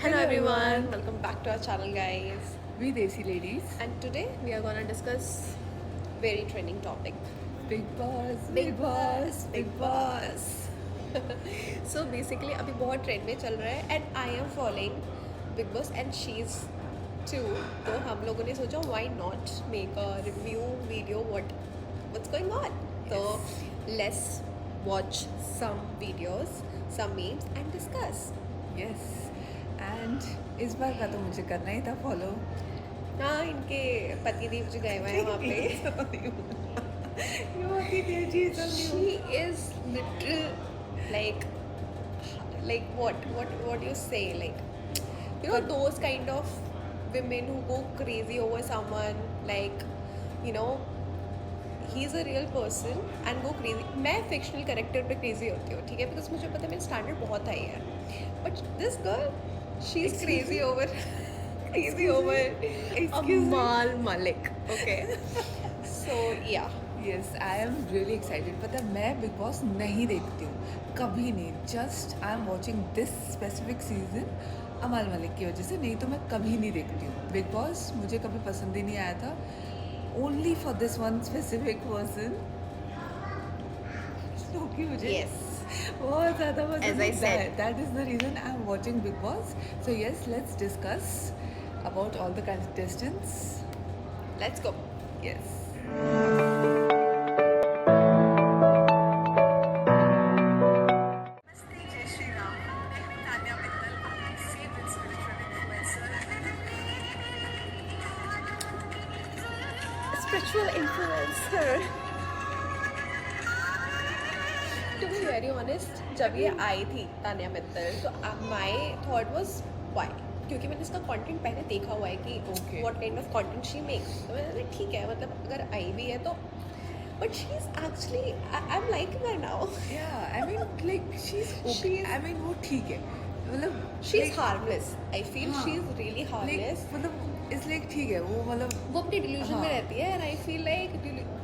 Hello everyone, welcome back to our channel guys. We Desi ladies. And today we are gonna discuss very trending topic. Big Boss, Big Boss, Big Boss. So basically अभी बहुत trend में चल रहा है and I am following Big Boss and she's too. तो हम लोगों ने सोचा why not make a review video what's going on. So let's watch some videos, some memes and discuss. Yes. And इस बार का तो मुझे करना ही था फॉलो. हाँ इनके पतिदेव जी गए हुए हैं वहाँ पे. She is literal like what you say, like you know those kind of women who go crazy over someone, like you know he's a real person and go crazy. मैं fictional character पे crazy होती हूँ, ठीक है, because मुझे पता है मेरा standard बहुत हाई है, but this girl she's crazy over Amal Malik. Okay. So yeah. Yes, I am really excited. पता है मैं बिग बॉस नहीं देखती हूँ कभी नहीं. Just I am watching this specific season अमाल मलिक की वजह से. नहीं तो मैं कभी नहीं देखती हूँ बिग बॉस. मुझे कभी पसंद ही नहीं आया था. Only for this one specific person क्योंकि मुझे बहुत ज़्यादा पसंद है. That is the reason I am watching big boss. So yes, let's discuss about all the contestants. Let's go. Yes. Spiritual influencer. To be very honest, जब ये आई थी तान्या मित्तल तो my thought was why, क्योंकि मैंने इसका कंटेंट पहले देखा हुआ है कि what kind of content she makes. तो मैंने ठीक है, मतलब अगर आई भी है तो but she is actually I am liking her now. Yeah, I mean like she's okay. I mean वो ठीक है, मतलब she is harmless. I feel she is really harmless. मतलब इस लाइक ठीक है वो, मतलब वो अपनी डिल्यूजन में रहती है and I feel like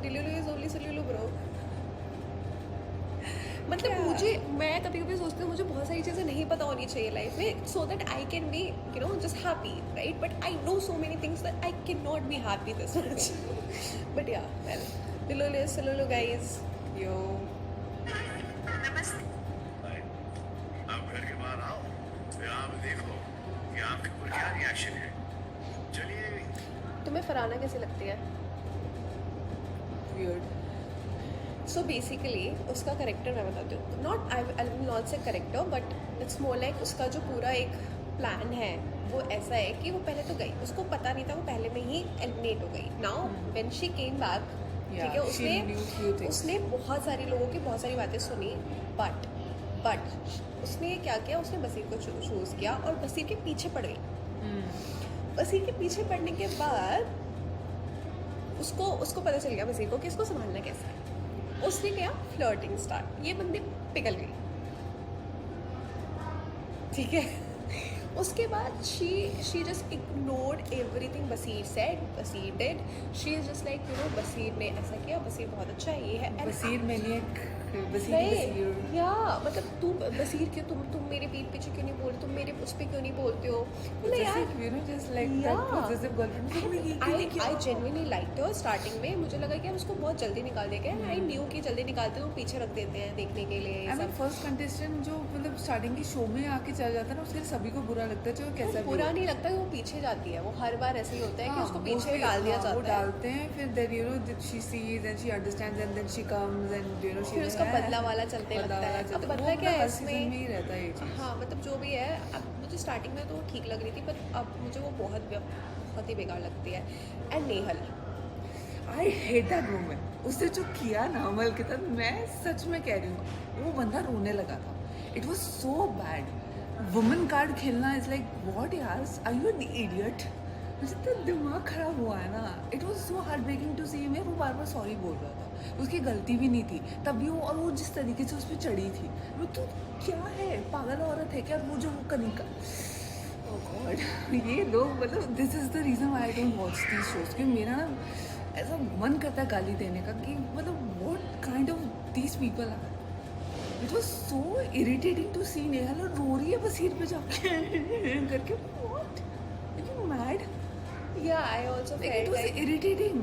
delulu is only solulu bro. मतलब मुझे, मैं कभी कभी सोचती हूँ मुझे बहुत सारी चीज़ें नहीं पता होनी चाहिए लाइफ में so that I can be you know just happy, right. But I know so many things that I can not be happy this much. But या वेल, डिल्यूलू सल्यूलू गाइस. यो आप घर के बाहर आओ, फिर आप देखो कि आपके ऊपर क्या रिएक्शन है. चलिए. तुम्हें फरहाना कैसी लगती है? weird. सो बेसिकली उसका करेक्टर मैं बताती हूँ. नॉट आई विल नॉट से character but it's more like उसका जो पूरा एक प्लान है वो ऐसा है कि वो पहले तो गई, उसको पता नहीं था, वो पहले में ही एलिमिनेट हो गई. Now when she came back, ठीक है, उसने बहुत सारे लोगों की बहुत सारी बातें सुनी. बट उसने क्या किया, उसने बसीर को चूज़ किया और बसीर के पीछे पड़ गई. बसीर के पीछे पड़ने के बाद उसको पता चल गया बसीर को कि इसको संभालना कैसा है. उसने किया फ्लर्टिंग स्टार्ट. ये बंदी पिघल गई, ठीक है. उसके बाद she just ignored everything Baseer said, Baseer did. She is just like you know Baseer ने ऐसा किया, बसीर बहुत अच्छा है, ये है बसीर मैनियक. या मतलब तू बसीर क्यों, तुम मेरे पीठ पीछे क्यों नहीं बोल, तुम मेरे उस पर क्यों नहीं बोलते हो. I genuinely liked her. Starting में मुझे लगा कि हम उसको बहुत जल्दी निकाल देंगे. आई न्यू कि जल्दी निकालते तो पीछे रख देते हैं देखने के लिए. फर्स्ट कंटेस्टेंट जो मतलब स्टार्टिंग की शो में आके चला जाता है ना, उसके सभी को बुरा लगता है. जो कैसा बुरा नहीं लगता, वो पीछे जाती है. वो हर बार ऐसे ही होता है कि उसको पीछे डाल दिया जाता है. वो डालते हैं, फिर then you know she sees and she understands and then she comes and you know फिर उसका बदला वाला चलते लगता है. अब बदला क्या है इसमें ही रहता है ये चीज़. हाँ मतलब जो भी है. अब मुझे स्टार्टिंग में तो ठीक लग रही थी पर अब मुझे वो बहुत ही बेकार लगती है. And Nehal, I hate that woman. उसने जो किया ना अमल के साथ, मैं सच में कह रही हूँ, वो बंदा रोने लगा था. It was so bad. Woman card खेलना इज लाइक व्हाट यार, आर यू एन इडियट. मुझे तो दिमाग खराब हुआ है ना. It was so heart breaking to see. मैं वो बार बार सॉरी बोल रहा था, उसकी गलती भी नहीं थी तब भी वो. और वो जिस तरीके से उस पर चढ़ी थी, वो तो क्या है, पागल औरत है क्या. वो जो वो कनिका, ओह गॉड, ये लोग मतलब this is the reason I don't watch these shows. क्योंकि मेरा ना ऐसा मन करता है गाली देने का कि मतलब what kind of these people are. It was so irritating to see Nehal और रो रही है बस सीट पे जाके करके what? Are you mad? Yeah, I also Like it felt was like irritating,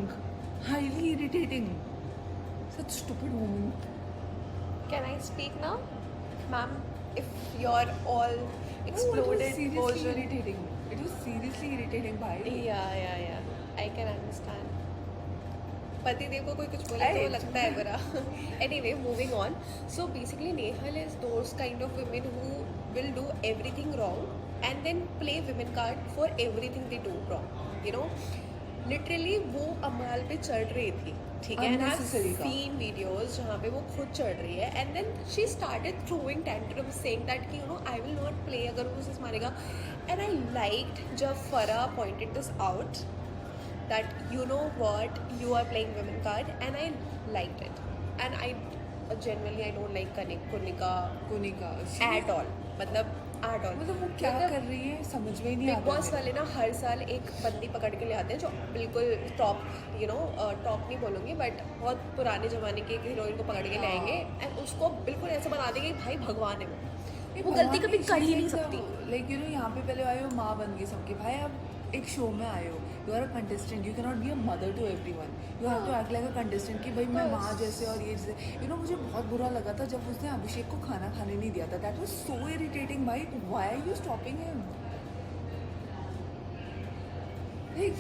highly irritating. Such stupid woman. can I speak now? Ma'am, if you're all No, exploded it was seriously version. irritating. It was seriously irritating, bhai. Yeah. I can understand. पति देव को कोई कुछ बोले तो Hey. लगता है बुरा. Anyway, moving on. So basically, Nehal is those kind of women who will do everything wrong and then play women card for everything they do wrong. You know, literally वो अमाल पे चढ़ रही थी, ठीक है? And I've Unnecessary का. seen videos जहाँ पे वो खुद चढ़ रही है and then she started throwing tantrums saying that कि you know I will not play अगर वो उसे मारेगा. And I liked जब Farah pointed this out that you know what you are playing women card and I liked it and I genuinely I don't like Kunika Kunika. at all मतलब at all मतलब वो क्या कर रही है समझ में ही नहीं बिग आता बॉस मेरे। वाले ना हर साल एक बंदी पकड़ के ले आते हैं जो बिल्कुल टॉप यू नो टॉप नहीं बोलूँगी बट बहुत पुराने ज़माने की एक हीरोइन को पकड़ के ले आएंगे एंड उसको बिल्कुल ऐसा बना देंगे कि भाई भगवान है वो गलती कभी कर ही नहीं सकती लाइक यू नो यहाँ पे पहले आए हो माँ बन गई सबकी भाई अब एक शो में आए हो you are a contestant you can not be a mother to everyone you have to act like a contestant कि भाई मैं माँ जैसे और ये जैसे यू नो मुझे बहुत बुरा लगा था जब उसने अभिषेक को खाना खाने नहीं दिया था दैट वाज सो इरिटेटिंग भाई why are you stopping him like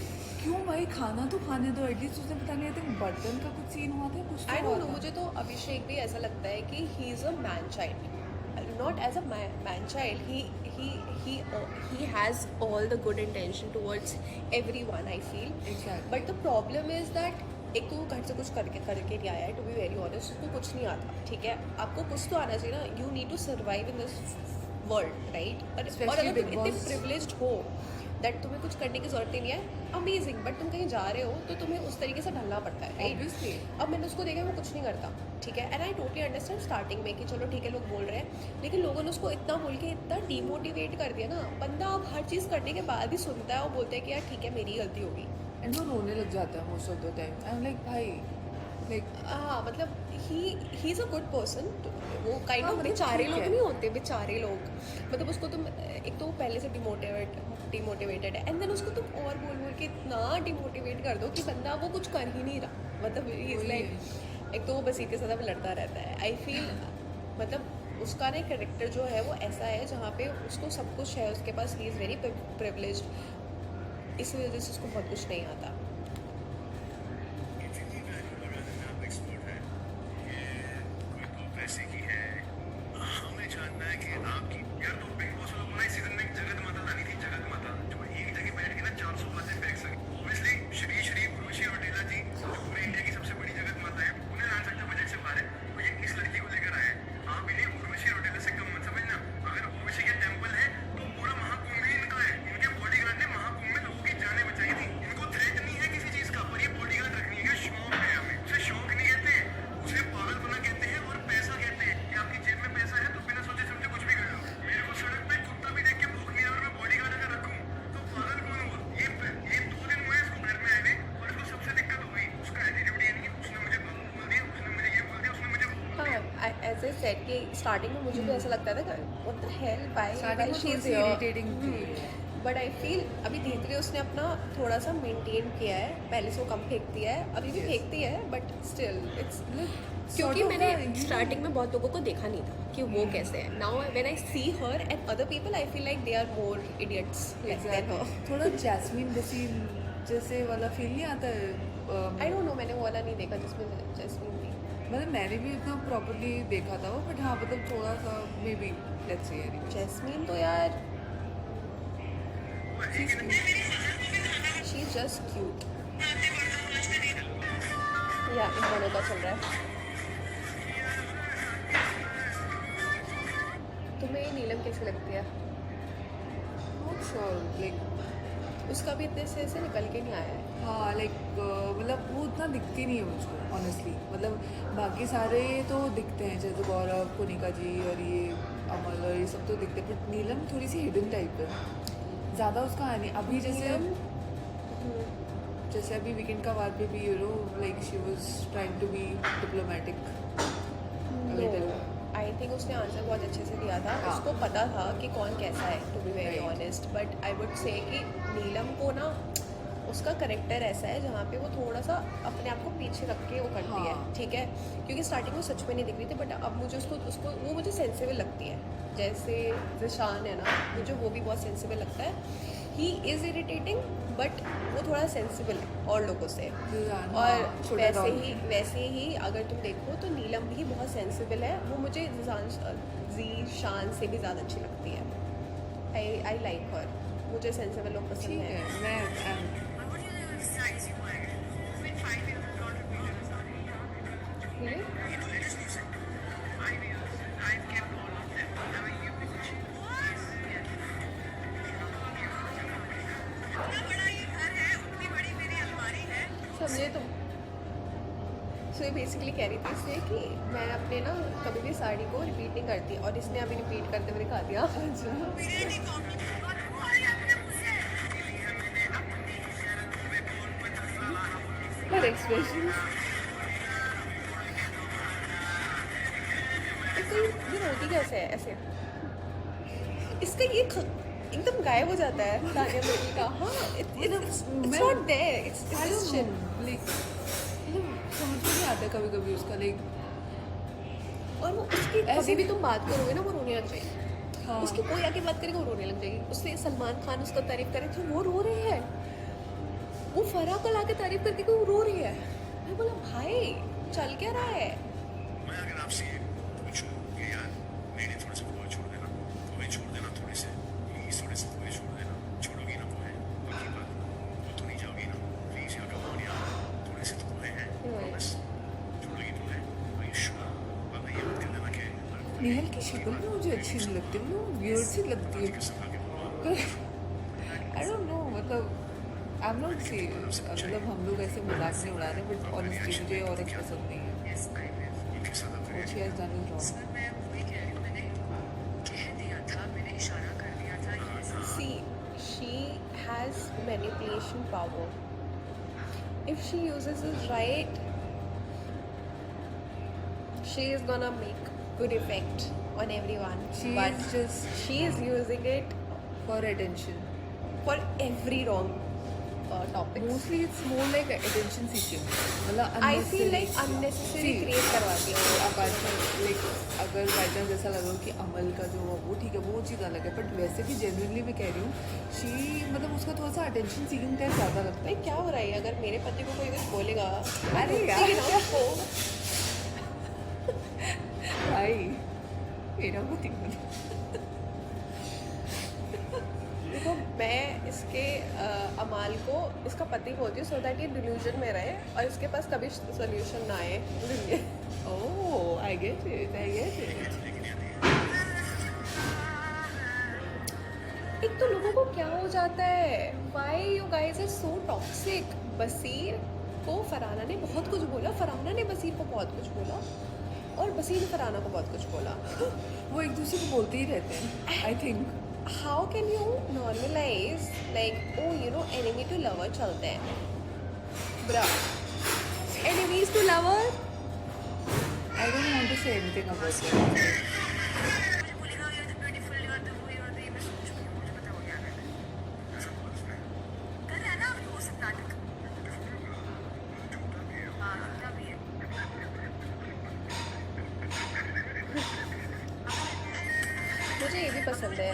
क्यों भाई खाना तो खाने दो एटलीस्ट उसने पता नहीं आई थिंक बर्तन का कुछ सीन हुआ था कुछ आई तो डोंट हुआ नो था। मुझे तो अभिषेक भी ऐसा लगता है कि he is a man child not as a man child he has all the good intention towards everyone I feel Exactly. but the problem is that एक तो वो घर से कुछ करके नहीं आया है टू बी वेरी ऑनेस्ट उसको कुछ नहीं आता ठीक है आपको कुछ तो आना चाहिए ना you need to survive in this world right और Especially अगर Big तुम इतने Boss. प्रिविलेज्ड हो दैट तुम्हें कुछ करने की जरूरत ही नहीं है अमेजिंग बट तुम कहीं जा रहे हो तो तुम्हें उस तरीके से ढलना पड़ता है राइट Obviously. अब मैंने उसको देखा वो कुछ नहीं करता ठीक है and I totally understand starting में कि चलो ठीक है लोग बोल रहे हैं लेकिन लोगों ने उसको इतना बोल के इतना डिमोटिवेट कर दिया ना बंदा अब हर चीज़ करने के बाद ही सुनता है और बोलता है कि यार ठीक है मेरी गलती होगी एंड वो रोने लग जाता है most of the time I am like भाई लाइक हाँ मतलब he is a good person वो काइंड हाँ, ऑफ मतलब बेचारे ठीक लोग है। नहीं होते बेचारे लोग मतलब उसको तुम एक तो वो पहले से डिमोटिवेटेड है एंड देन उसको तुम और बोल के इतना डिमोटिवेट कर दो कि बंदा वो कुछ कर ही नहीं रहा मतलब इज़ वही लाइक एक तो वो बसीर के साथ अब लड़ता रहता है आई फील मतलब उसका ना कैरेक्टर जो है वो ऐसा है जहाँ पे उसको सब कुछ है उसके पास ही इज़ वेरी प्रिविलेज्ड इस वजह से उसको बहुत कुछ नहीं आता इतनी वैल्यू लगाने में आप एक्सपर्ट हैं ये कोई तो पैसे की है हमें जानना है कि आपकी यार तो बिग बॉस वालों को ना इस सीजन में एक जगत माता लानी थी जगत माता जो एक जगह बैठ के ना 400 बातें फेंक सके ऑब्वियसली श्री उर्वशी रौटेला जी जो पूरे इंडिया की सबसे बड़ी जगत माता है उन्हें ला सकता बजट से बाहर है तो ये इस लड़की को लेकर आए हैं आप इन्हें उर्वशी रौटेला से कम मत समझना अगर उर्वशी के टेम्पल है तो पूरा महाकुंभ ही इनका है इनके बॉडीगार्ड ने महाकुंभ में लोगों की जानें बचाई थी इनको थ्रेट नहीं है किसी चीज का पर ये बॉडीगार्ड रखने का शौक है हमें उसे शौक नहीं कहते उसे पागलपना कहते हैं और पैसा कहते हैं कि आपकी जेब में पैसा है तो बिना सोचे समझे कुछ भी कर लो मेरे को सड़क पे कुत्ता भी देख के भौंक नहीं रहा और मैं बॉडीगार्ड अगर रखूं तो पागल कौन हुआ ये 2 दिन हुए इसको घर में आए हुए और इसको सबसे दिक्कत हो गई उसका एटीट्यूड ये नहीं है उसने मुझे बाबू बोल दिया उसने मुझे ये बोल दिया उसने मुझे वो बोल दिया हाँ एज ए सेट कि स्टार्टिंग में मुझे भी ऐसा लगता था व्हाट द हेल Starting में शी थोड़ी सी irritating थी। बट आई फील अभी धीरे धीरे उसने अपना थोड़ा सा मेंटेन किया है पहले से वो कम फेंक दिया है अभी भी Yes. फेंकती है बट स्टिल इट्स sort क्योंकि of मैंने a, you स्टार्टिंग में बहुत लोगों को देखा नहीं था कि वो कैसे है now when I see her and other people I feel like they are more idiots like then her थोड़ा जैस्मीन बसीर जैसे वाला फील नहीं आता है आई डोंट नो मैंने वो वाला नहीं देखा जिसमें जैस्मीन थी मतलब मैंने भी उतना प्रॉपर्ली देखा था वो बट हाँ मतलब थोड़ा सा may be let's see anyway jasmine तो यार शी इज जस्ट क्यूट या इन दोनों का चल रहा है तुम्हें नीलम कैसी लगती है नॉट श्योर लाइक उसका भी इतने से निकल के नहीं आया है हाँ लाइक मतलब वो उतना दिखती नहीं है मुझको ऑनेस्टली मतलब बाकी सारे तो दिखते हैं जैसे गौरव कुनिका जी और ये अमल और ये सब तो दिखते हैं बट नीलम थोड़ी सी हिडन टाइप है ज़्यादा उसका है नहीं अभी जैसे जैसे अभी वीकेंड का वार पे भी you know like she was trying to be diplomatic no I think उसने आंसर बहुत अच्छे से दिया था. हाँ. उसको पता था कि कौन कैसा है, to be very Right. Honest. But I would say कि नीलम को ना उसका करेक्टर ऐसा है जहाँ पे वो थोड़ा सा अपने आप को पीछे रख के वो करती है, हाँ. ठीक है. क्योंकि स्टार्टिंग में सच में नहीं दिख रही थी, बट अब मुझे उसको वो मुझे सेंसिबल लगती है. जैसे जिशान है ना, मुझे वो भी बहुत सेंसिबल लगता है. ही इज़ इरिटेटिंग बट वो थोड़ा सेंसिबल है और लोगों से. हाँ, और छोटा डॉन. वैसे ही अगर तुम देखो तो नीलम भी बहुत सेंसिबल है. वो मुझे जीशान से भी ज़्यादा अच्छी लगती है. आई लाइक हर. मुझे सेंसिबल लोग पसंद ठीक है. है. मैं Really? समझे तुम. सो ये बेसिकली कह रही थी इससे कि मैं अपने ना कभी भी साड़ी को रिपीट नहीं करती, और इसने अभी रिपीट करते हुए दिखा दिया. पर एक्सप्रेशन इसका ये रोटी कैसे है ऐसे. इसका ये एकदम गायब हो जाता है तानिया मिर्ची का. हाँ, it's not there. It's I don't shit. No like समझ में नहीं आता कभी कभी उसका लाइक. और वो उसकी ऐसे- कभी भी तुम बात करोगे ना वो रोने लग जाएगी. हाँ. उसकी कोई आके बात करेगा वो रोने लग जाएगी. उससे सलमान खान उसको तारीफ करे तो वो रो रहे हैं. वो फराह को लाके तारीफ करके वो रो रही है. मैं बोला भाई चल क्या रहा है. मैं अगर आपसे पूछूं कि यार मेरे थोड़े से पोहे छोड़ देना, पोहे छोड़ देना, थोड़े से प्लीज थोड़े से पोहे छोड़ देना, छोड़ोगी ना पोहे? पक्की बात, वो तो नहीं जाओगी ना? प्लीज यार कम ऑन यार, थोड़े से तो पोहे हैं, प्रॉमिस. छोड़ोगी पोहे? Are you sure? वरना ये मत कर देना कि नेहल की शक्ल भी मुझे अच्छी नहीं लगती. वो वियर्ड सी लगती है. कसम खा के बोलो. आई डोंट नो मतलब आई एम नॉट सीरियस. मतलब हम लोग ऐसे मजाक नहीं उड़ा रहे बट ऑनेस्टली मुझे औरत पसंद नहीं है. उनके साथ आप What she has done is wrong. See, she has manipulation power. If she uses it right, she is gonna make good effect on everyone. She but is just she is using it for attention. for every wrong topics. Mostly it's more like attention seeking. मतलब I feel unnecessary. like unnecessary See, create करवाती है. अब like अगर by chance ऐसा लगा कि अमल का जो हुआ वो ठीक है, वो चीज़ अलग है. बट वैसे भी जेन्युइनली मैं कह रही हूँ शी मतलब उसका थोड़ा सा अटेंशन सीकिंग टाइप ज़्यादा लगता भाई क्या हो रहा है. अगर मेरे पति को कोई कुछ बोलेगा अरे मैं यार. बोलती ना उसको. है. भाई मेरा पति देखो मैं इसके अमाल को इसका पति बोलती हूँ सो दैट ये डिल्यूजन में रहे और इसके पास कभी सोल्यूशन ना आए. Oh I get it. एक तो लोगों को क्या हो जाता है. Why you guys are so toxic. Baseer को फरहाना ने बहुत कुछ बोला, फरहाना ने बसीर को बहुत कुछ बोला, और बसीर ने फरहाना को बहुत कुछ बोला. वो एक दूसरे को बोलते ही रहते हैं I think. How can you normalize like oh you know enemy to lover चलते हैं. Bro enemies to lover. I don't want to say anything about it. मुझे ये भी पसंद है.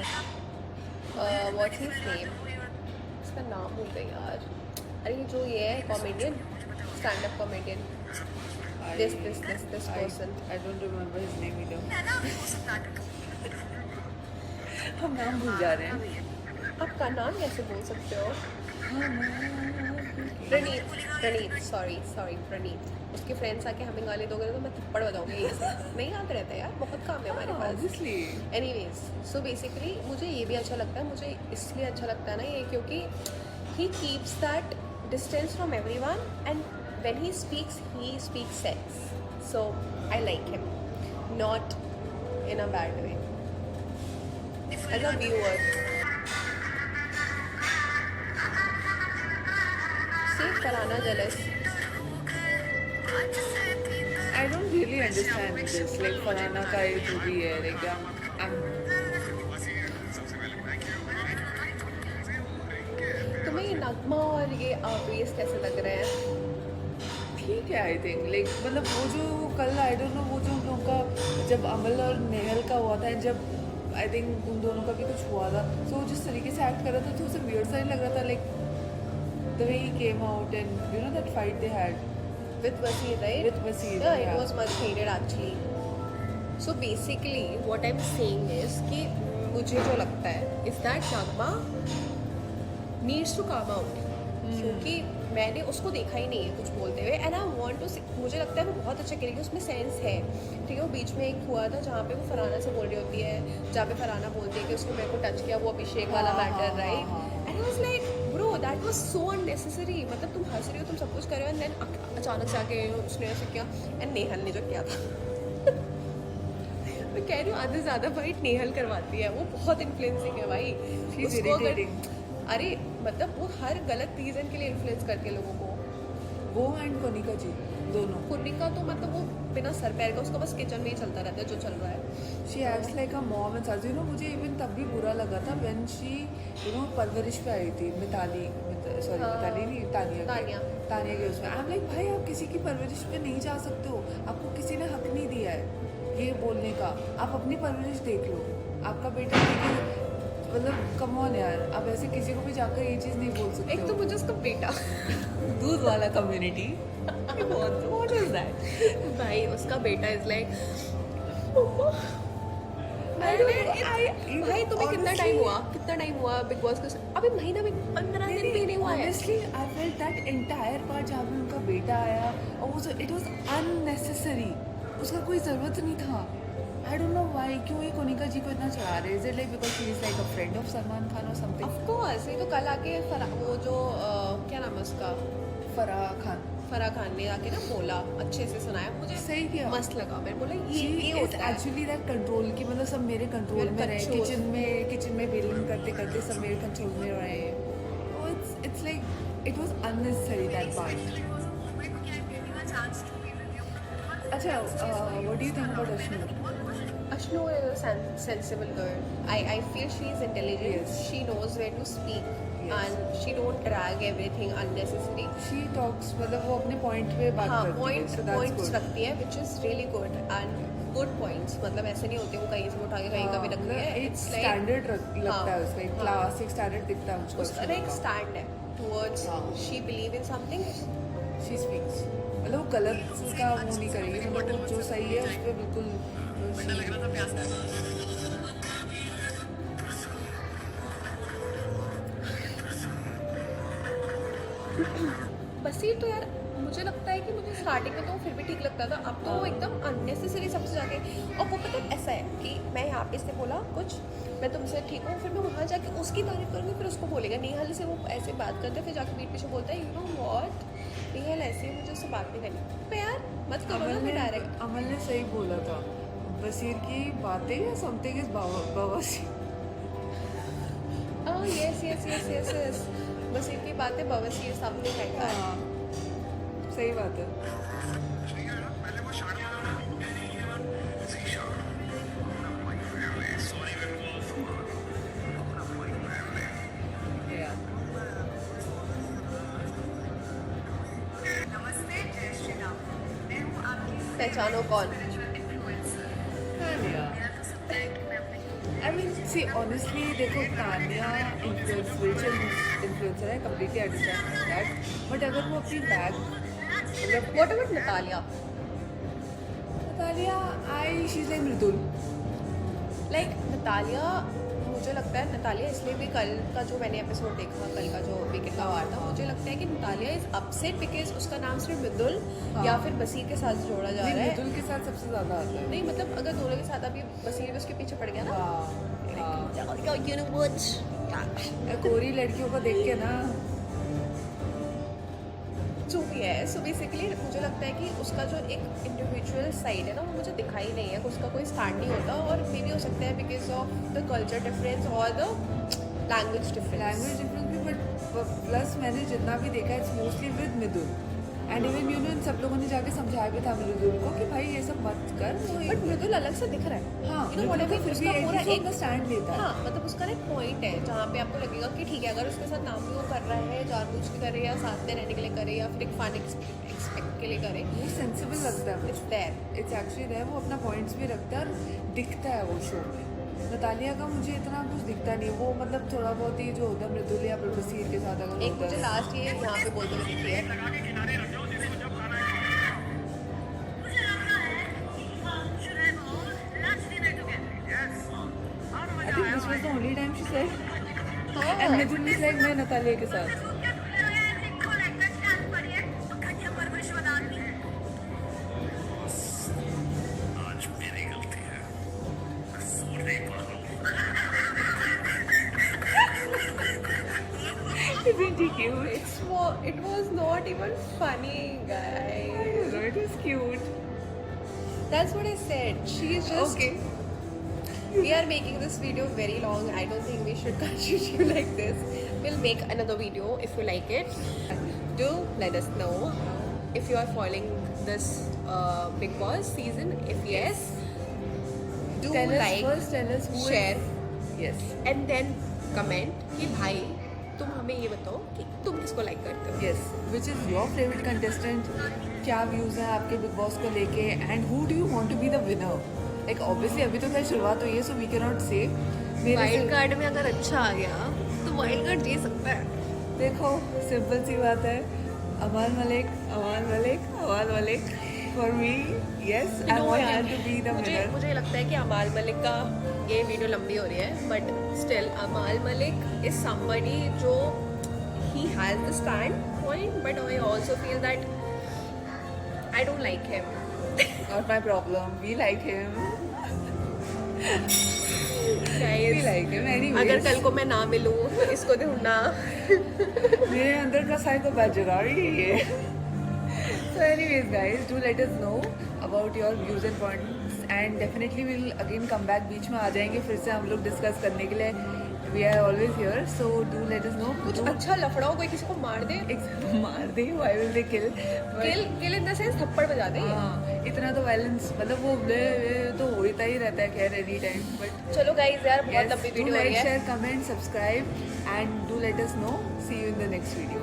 What his name. इसका नाम भूल गई यार. अरे जो ये है comedian, stand up comedian. This person. I don't remember his name either. हम नाम भूल जा रहे हैं. आपका नाम कैसे बोल सकते हो. प्रणीत सॉरी प्रणीत. उसके फ्रेंड्स आके हमें गाली दोगे तो मैं थप्पड़ बजाऊंगी यहीं से. नहीं याद रहता यार, बहुत काम है हमारे पास. Obviously. एनीवेज सो बेसिकली मुझे ये भी अच्छा लगता है. मुझे इसलिए अच्छा लगता है ना ये क्योंकि he keeps that distance from everyone and when he speaks sense. So I like him not in a bad way. As a viewer see Farhana jealous. I don't really totally understand this. Like फलाना का ये जो भी है, like I'm तुम्हें ये नगमा और ये आवेश कैसे लग रहे हैं? ठीक है आई थिंक लाइक मतलब वो जो कल आई डोंट नो वो जो उन लोगों का जब अमल और नेहल का हुआ था जब आई थिंक उन दोनों का भी कुछ हुआ था सो जिस तरीके से एक्ट कर रहा था तो उसे वियर्ड सा नहीं लग रहा था like the way he came out and you know that fight they had With Vaseer, right? With Vaseer, Yeah, yeah. it was much needed actually. So basically, what I'm saying is कि मुझे जो लगता है is that Nagma needs to come out. क्योंकि मैंने उसको देखा ही नहीं है कुछ बोलते हुए एंड आई वांट टू मुझे लगता है वो बहुत अच्छा करेगी उसमें सेंस है ठीक है वो बीच में एक हुआ था जहाँ पे वो फरहाना से बोल रही होती है जहाँ पे फरहाना बोलती है कि उसने मेरे को टच किया वो अभिषेक वाला matter right and I was like bro that was so unnecessary मतलब तुम हंस रही हो तुम सब कुछ कर रहे हो एंड देन अचानक से आके उसने ऐसे किया एंड नेहल ने जो किया था मैं कह रही हूँ आधे ज़्यादा फाइट नेहल करवाती है वो बहुत इन्फ्लुएंसिंग है भाई She's उसको अगर irritating. अरे मतलब वो हर गलत रीज़न के लिए इन्फ्लुएंस करती है लोगों को वो एंड कनिका जी दोनों कुर्निका तो मतलब वो बिना सर पैर का उसका बस किचन में ही चलता रहता है जो चल रहा है she acts like a mom and such you know मुझे इवन तब भी बुरा लगा था व्हेन शी यू नो परवरिश पे आई थी मिताली सॉरी हाँ। मिताली नहीं तानिया तानिया। तानिया के उसमें आई एम लाइक भाई आप किसी की परवरिश पे नहीं जा सकते हो आपको किसी ने हक नहीं दिया है ये बोलने का आप अपनी परवरिश देख लो आपका बेटा देखिए मतलब कम ऑन यार आप ऐसे किसी को भी जाकर ये चीज़ नहीं बोल सकते एक तो मुझे उसका बेटा दूध वाला कम्युनिटी व्हाट इज दैट भाई उसका बेटा इज लाइक भाई तुम्हें कितना टाइम हुआ बिग बॉस के अभी महीना में 15 दिन भी नहीं हुआ है Honestly, I felt that entire part जहाँ पे उनका बेटा आया और वो it was unnecessary. उसका कोई ज़रूरत नहीं था. I don't know why क्यों ये कोनिका जी को इतना चढ़ा रहे हैं? Is it like because she is like a friend of Salman Khan or something? Of course ये तो कल आके वो जो क्या नाम है उसका फराह खान. फराह खान ने आके ना बोला अच्छे से सुनाया मुझे सही किया. मस्त लगा मैं बोला She ये is होता है actually that control कि मतलब सब मेरे कंट्रोल मेरे में रहे control. किचन में बेलिंग करते करते सब मेरे कंट्रोल में रहे. Oh, it's like it was unnecessary that part. अच्छा, what do you think about Ashnoor? Ashnoor is a sensible girl. I feel she is intelligent. Yes. She knows where to speak. Yes. And she don't drag everything unnecessary. She talks मतलब वो अपने point पे बात हाँ करती है, so that's points good. रखती है which is really good and good points मतलब ऐसे नहीं होते वो कहीं से उठा के कहीं का भी रख रही है एक it's स्टैंडर्ड लगता है उसका एक हाँ. क्लासिक स्टैंडर्ड दिखता है मुझको उसका ना एक स्टैंड है towards हाँ. she believe in something she speaks मतलब वो गलत का वो नहीं करेगी मतलब वो जो सही है उस पर बिल्कुल बसीर तो यार मुझे लगता है कि मुझे स्टार्टिंग में तो फिर भी ठीक लगता था अब तो वो एकदम अननेसेसरी सबसे जाके और वो पता है ऐसा है कि मैं यहाँ पे इससे बोला कुछ मैं तुमसे ठीक हूँ फिर मैं वहाँ जाके उसकी तारीफ करूँगी फिर उसको बोलेगा नेहल से वो ऐसे बात करते फिर जाके पीठ पीछे बोलता है यू नो व्हाट नेहल ऐसे ही मुझे उससे बात नहीं करनी तो यार मत करो ना मैं डायरेक्ट अमल ने सही बोला था बसीर की बातें या समथिंग इज बवासी yes yes yes yes yes Baseer की बातें बवासीर सामने कहता है हाँ सही बात है पहले वो शान वाला ज़ीशा अपना भाई फैमिली सॉरी अपना भाई फैमिली Yeah. नमस्ते जय श्री राम मैं हूँ आपकी पहचानो कौन Tania I mean, see, honestly, देखो तानिया influencer है, completely understand that. But अगर वो अपनी बैग मतलब what about Natalia Tania she's like Mridul. Like Natalia मुझे लगता है नतालिया इसलिए भी कल का जो मैंने एपिसोड देखा कल का जो वीकेंड का वार था मुझे लगता है कि नतालिया इज अपसेट बिकॉज उसका नाम सिर्फ मृदुल हाँ. या फिर बसीर के साथ जोड़ा जा नहीं, रहा है मृदुल के साथ सबसे ज़्यादा आता है. नहीं मतलब अगर दोनों के साथ अभी बसीर भी उसके पीछे पड़ गया ना हाँ. you know what कोरी लड़कियों को देख के ना जो भी है सो बेसिकली मुझे लगता है कि उसका जो एक इंडिविजुअल साइड है ना वो मुझे दिखाई नहीं है कि उसका कोई स्टैंड नहीं होता और मे भी हो सकता है because of the culture difference और the language difference language difference भी बट प्लस मैंने जितना भी देखा है it's mostly with Mridul and even you know इन सब लोगों ने जाके समझाया भी था मृदुल को कि भाई ये सब मत कर, वो बट मृदुल अलग से दिख रहा है। हाँ You know, whatever, फिर भी उसका पूरा एक एक स्टैंड लेता है। हाँ मतलब उसका ना एक पॉइंट है जहाँ पे आपको लगेगा कि ठीक है, अगर उसके साथ नाम भी वो कर रहा है, जानबूझ के करे या साथ में रहने के लिए करे या फिर एक फन एक्सपेक्ट के लिए करे, वो सेंसिबल लगता है, it's there. It's actually there. वो अपना पॉइंट्स भी रखता है और दिखता है वो शो में। नतालिया का मुझे इतना कुछ दिखता नहीं, वो मतलब थोड़ा बहुत ही जो होता है मृदुल या प्रभुसीर के साथ अगर एक होता मुझे है। लास्ट ये यहाँ पे बोलते हुए दिखी है, I think this was the only time she said. हाँ And Mithun was like मैं नतालिया के साथ। आज मेरी गलती है, मैं सूट नहीं पा रहा हूँ। Isn't he cute? it was not even funny, guys. No, it was cute. That's what I said. She is just Okay. We are making this video very long. I don't think we should continue like this. We'll make another video if you like it. Do let us know if you are following this Big Boss season. If yes, do Tell us like, first. Tell us who share, is. Yes. and then comment कि भाई तुम हमें ये बताओ कि तुम किसको like करते हो. Yes. Which is your favorite contestant? क्या व्यूज हैं आपके बिग बॉस को लेके? And who do you want to be the winner? Like obviously अभी तो खैर शुरुआत हुई है, so we cannot say. Wild card में अगर अच्छा आ गया तो वाइल्ड कार्ड जीत सकता है. देखो सिंपल सी बात है, अमान Malik, for me, yes, I No want यार, him to be the winner. मुझे लगता है कि अमाल मलिक का ये वीडियो लंबी हो रही है, बट स्टिल अमाल मलिक इज समबडी जो he has the stand point, but I also feel that I don't like him. Not my problem. We like him. We guys like him. Anyways. अगर कल को मैं ना मिलूं तो इसको ढूंढना. मेरे अंदर का साइकोपैथ जगा रही है ये. So anyways guys, do let us know about your views and points and definitely we'll again come back. बीच में आ जाएंगे फिर से हम लोग डिस्कस करने के लिए. We are always here, so do let us know. कुछ अच्छा लफड़ा हो, कोई किसी को मार दे, मार दे, why will they kill? Kill in the sense थप्पड़ बजा दे. हाँ, इतना तो वायलेंस मतलब वो तो होता ही रहता है खैर एनी टाइम. बट चलो गाइस यार बहुत लंबी वीडियो हो रही है. share, comment, subscribe and do let us know. See you in the next video.